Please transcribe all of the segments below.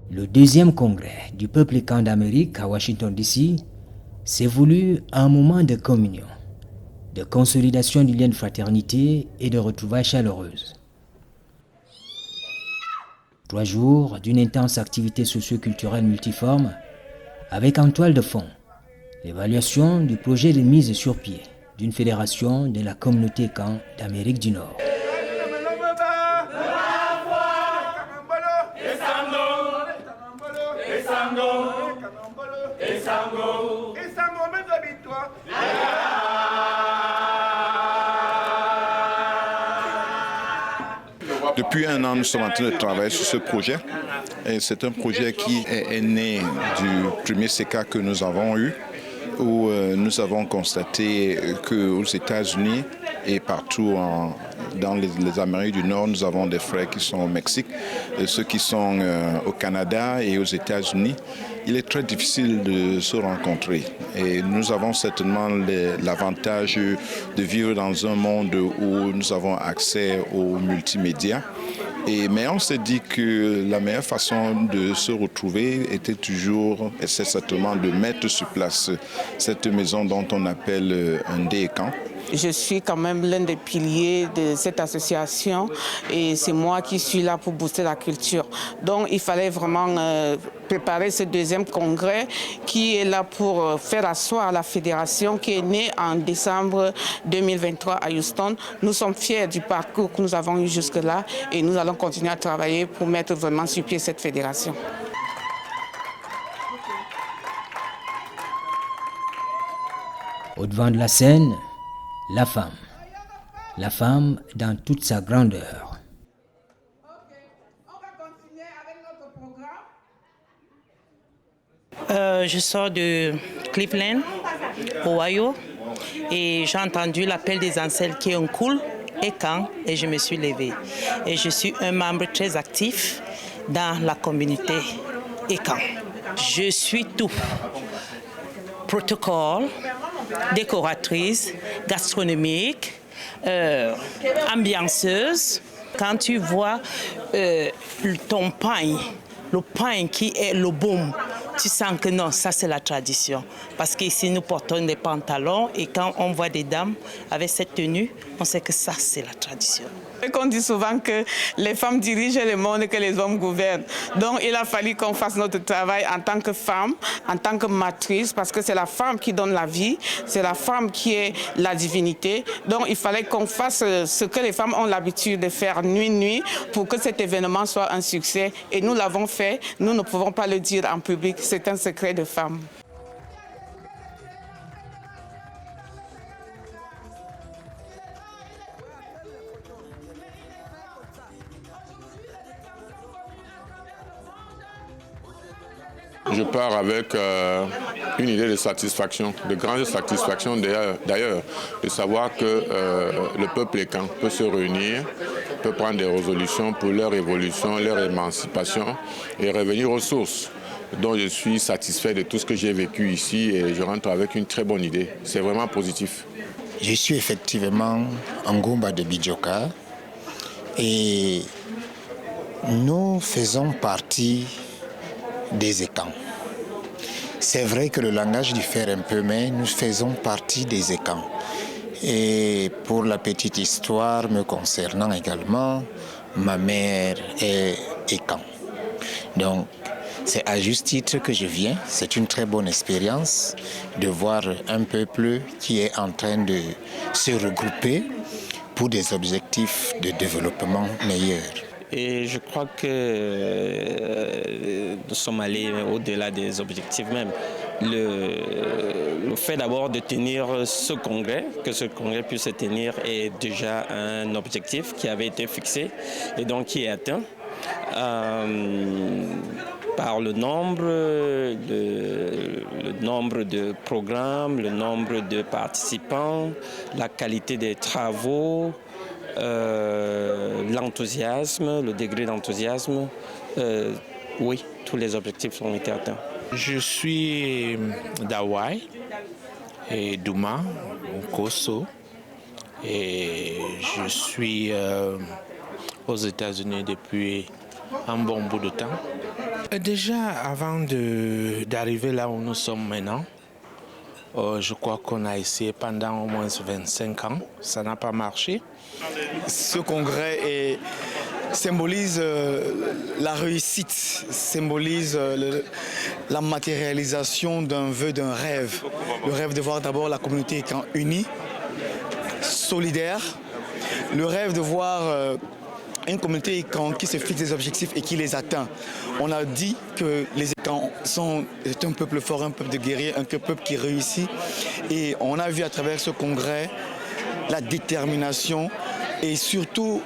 Le deuxième congrès du peuple écan d'Amérique à Washington DC s'est voulu un moment de communion, de consolidation du lien de fraternité et de retrouvailles chaleureuses. 3 jours d'une intense activité socio-culturelle multiforme avec en toile de fond l'évaluation du projet de mise sur pied d'une fédération de la communauté écan d'Amérique du Nord. Depuis 1 an, nous sommes en train de travailler sur ce projet. Et c'est un projet qui est né du premier CECA que nous avons eu, où nous avons constaté qu'aux États-Unis et partout dans les Amériques du Nord, nous avons des frères qui sont au Mexique, ceux qui sont au Canada et aux États-Unis. Il est très difficile de se rencontrer et nous avons certainement l'avantage de vivre dans un monde où nous avons accès aux multimédias. Mais on s'est dit que la meilleure façon de se retrouver était toujours, et c'est certainement de mettre sur place cette maison dont on appelle un DECAN. Je suis quand même l'un des piliers de cette association et c'est moi qui suis là pour booster la culture. Donc il fallait vraiment préparer ce deuxième congrès qui est là pour faire asseoir la fédération qui est née en décembre 2023 à Houston. Nous sommes fiers du parcours que nous avons eu jusque-là et nous allons continuer à travailler pour mettre vraiment sur pied cette fédération. Au devant de la scène, la femme dans toute sa grandeur. Je sors de Cleveland, Ohio, et j'ai entendu l'appel des ancêtres qui est un cool écan et je me suis levée. Et je suis un membre très actif dans la communauté écan. Je suis tout. Protocole, décoratrice, gastronomique, ambianceuse. Quand tu vois ton pain, le pain qui est le boom, tu sens que non, ça c'est la tradition. Parce qu'ici nous portons des pantalons et quand on voit des dames avec cette tenue, on sait que ça c'est la tradition. On dit souvent que les femmes dirigent le monde et que les hommes gouvernent. Donc il a fallu qu'on fasse notre travail en tant que femme, en tant que matrice, parce que c'est la femme qui donne la vie, c'est la femme qui est la divinité. Donc il fallait qu'on fasse ce que les femmes ont l'habitude de faire nuit pour que cet événement soit un succès. Et nous l'avons fait, nous ne pouvons pas le dire en public, c'est un secret de femme. Je pars avec une idée de satisfaction, de grande satisfaction d'ailleurs, de savoir que le peuple écan peut se réunir, peut prendre des résolutions pour leur évolution, leur émancipation et revenir aux sources. Donc je suis satisfait de tout ce que j'ai vécu ici et je rentre avec une très bonne idée. C'est vraiment positif. Je suis effectivement Ngumba de Bidjoka et nous faisons partie des écans. C'est vrai que le langage diffère un peu, mais nous faisons partie des écans. Et pour la petite histoire me concernant également, ma mère est écan. Donc, c'est à juste titre que je viens. C'est une très bonne expérience de voir un peuple qui est en train de se regrouper pour des objectifs de développement meilleurs. Et je crois que nous sommes allés au-delà des objectifs même. Le fait d'abord de tenir ce congrès, que ce congrès puisse se tenir est déjà un objectif qui avait été fixé et donc qui est atteint par le nombre de programmes, le nombre de participants, la qualité des travaux, l'enthousiasme, le degré d'enthousiasme. Oui, tous les objectifs ont été atteints. Je suis d'Hawaï et d'Ouma, au Koso, et je suis aux États-Unis depuis un bon bout de temps. Déjà, avant d'arriver là où nous sommes maintenant, je crois qu'on a essayé pendant au moins 25 ans. Ça n'a pas marché. Ce congrès symbolise la réussite, symbolise la matérialisation d'un vœu, d'un rêve. Le rêve de voir d'abord la communauté unie, solidaire. Le rêve de voir une communauté qui se fixe des objectifs et qui les atteint. On a dit que les Écans c'est un peuple fort, un peuple de guerriers, un peuple qui réussit. Et on a vu à travers ce congrès la détermination et surtout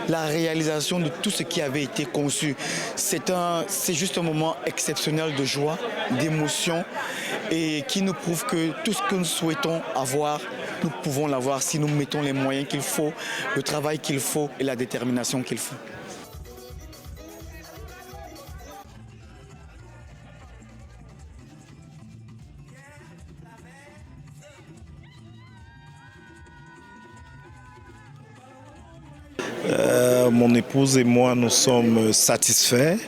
la réalisation de tout ce qui avait été conçu. C'est juste un moment exceptionnel de joie, d'émotion et qui nous prouve que tout ce que nous souhaitons avoir, nous pouvons l'avoir si nous mettons les moyens qu'il faut, le travail qu'il faut et la détermination qu'il faut. Mon épouse et moi, nous sommes satisfaits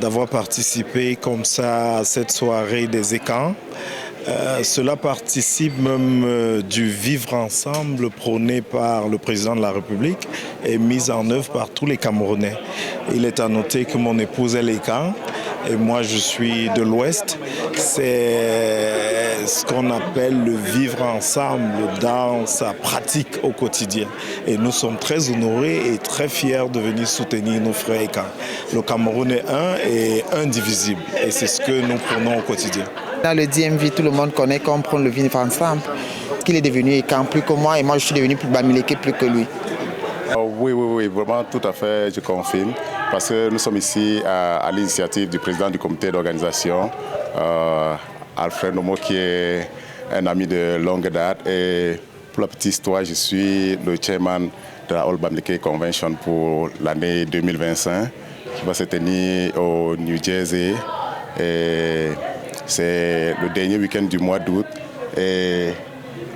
d'avoir participé comme ça à cette soirée des Écans. Cela participe même du vivre ensemble prôné par le président de la République et mis en œuvre par tous les Camerounais. Il est à noter que mon épouse est l'Écan et moi je suis de l'Ouest. C'est ce qu'on appelle le vivre ensemble dans sa pratique au quotidien. Et nous sommes très honorés et très fiers de venir soutenir nos frères Écans. Le Cameroun est un et indivisible et c'est ce que nous prenons au quotidien. Dans le DMV, tout le monde connaît qu'on prend le vivre ensemble. Qu'il est devenu Écan plus que moi et moi je suis devenu plus Bamileke plus que lui. Oui, vraiment tout à fait, je confirme. Parce que nous sommes ici à l'initiative du président du comité d'organisation, Alfred Nomo, qui est un ami de longue date. Et pour la petite histoire, je suis le chairman de la All Bamileke Convention pour l'année 2025, qui va se tenir au New Jersey. Et c'est le dernier week-end du mois d'août. Et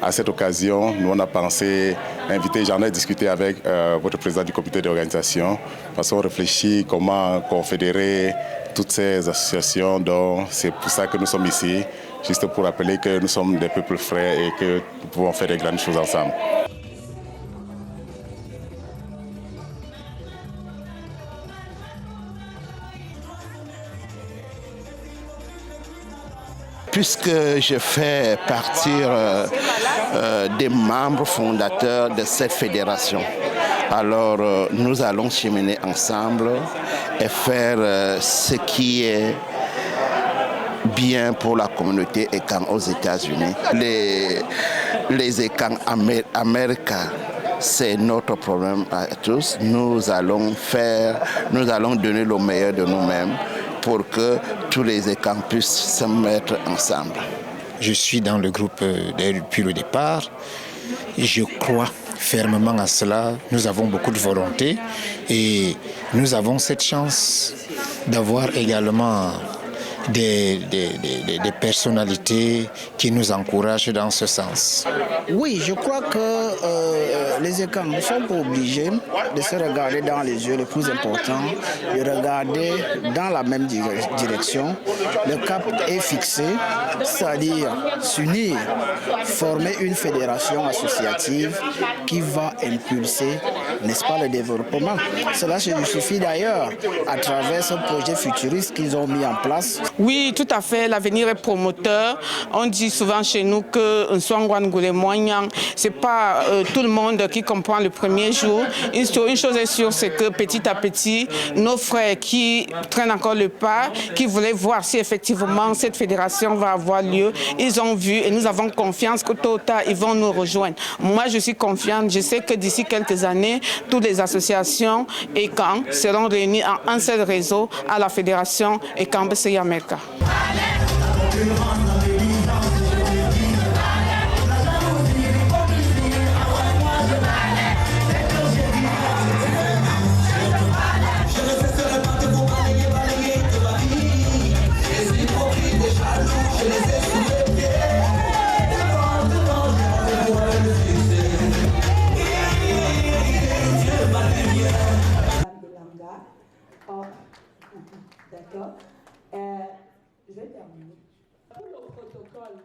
à cette occasion, nous on a pensé inviter, j'en ai discuté avec votre président du comité d'organisation, parce qu'on réfléchit comment confédérer toutes ces associations. Donc c'est pour ça que nous sommes ici, juste pour rappeler que nous sommes des peuples frères et que nous pouvons faire des grandes choses ensemble. Puisque je fais partie des membres fondateurs de cette fédération, alors nous allons cheminer ensemble et faire ce qui est bien pour la communauté Écan aux États-Unis. Les Écan américains, c'est notre problème à tous. Nous allons donner le meilleur de nous-mêmes pour que tous les Écans puissent se mettre ensemble. Je suis dans le groupe depuis le départ. Je crois fermement à cela. Nous avons beaucoup de volonté et nous avons cette chance d'avoir également des personnalités qui nous encouragent dans ce sens. Oui, je crois que les Écans ne sont pas obligés de se regarder dans les yeux. Le plus important, de regarder dans la même direction. Le cap est fixé, c'est-à-dire s'unir, former une fédération associative qui va impulser, n'est-ce pas, le développement. Cela se justifie d'ailleurs à travers ce projet futuriste qu'ils ont mis en place. Oui, tout à fait. L'avenir est promoteur. On dit souvent chez nous que c'est pas tout le monde qui comprend le premier jour. Une chose est sûre, c'est que petit à petit, nos frères qui traînent encore le pas, qui voulaient voir si effectivement cette fédération va avoir lieu, ils ont vu et nous avons confiance que tôt ou tard, ils vont nous rejoindre. Moi, je suis confiante. Je sais que d'ici quelques années, toutes les associations Écan seront réunies en un seul réseau à la fédération Écan BCI America. D'accord. Je vais terminer. Pour le protocole,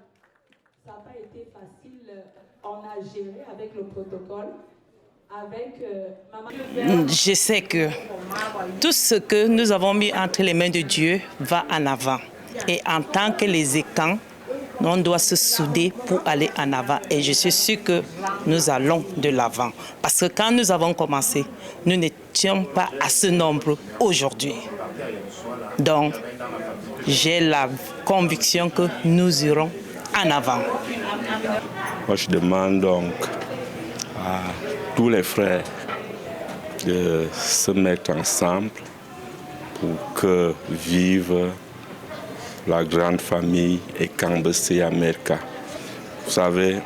ça n'a pas été facile. On a géré avec le protocole. Avec maman. Je sais que tout ce que nous avons mis entre les mains de Dieu va en avant. Et en tant que les écans, on doit se souder pour aller en avant. Et je suis sûre que nous allons de l'avant. Parce que quand nous avons commencé, nous n'étions pas à ce nombre aujourd'hui. Donc, j'ai la conviction que nous irons en avant. Moi, je demande donc à tous les frères de se mettre ensemble pour que vive la grande famille Ekambessé America. Vous savez,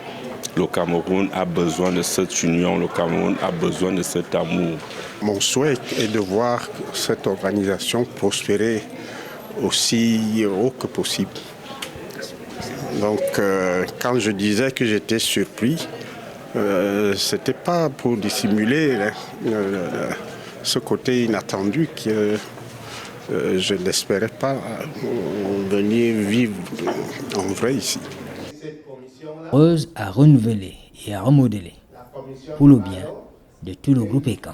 le Cameroun a besoin de cette union, le Cameroun a besoin de cet amour. Mon souhait est de voir cette organisation prospérer aussi haut que possible. Donc, quand je disais que j'étais surpris, ce n'était pas pour dissimuler ce côté inattendu que je n'espérais pas venir vivre en vrai ici. Heureuse à renouveler et à remodeler pour le bien de tout le groupe ECAN.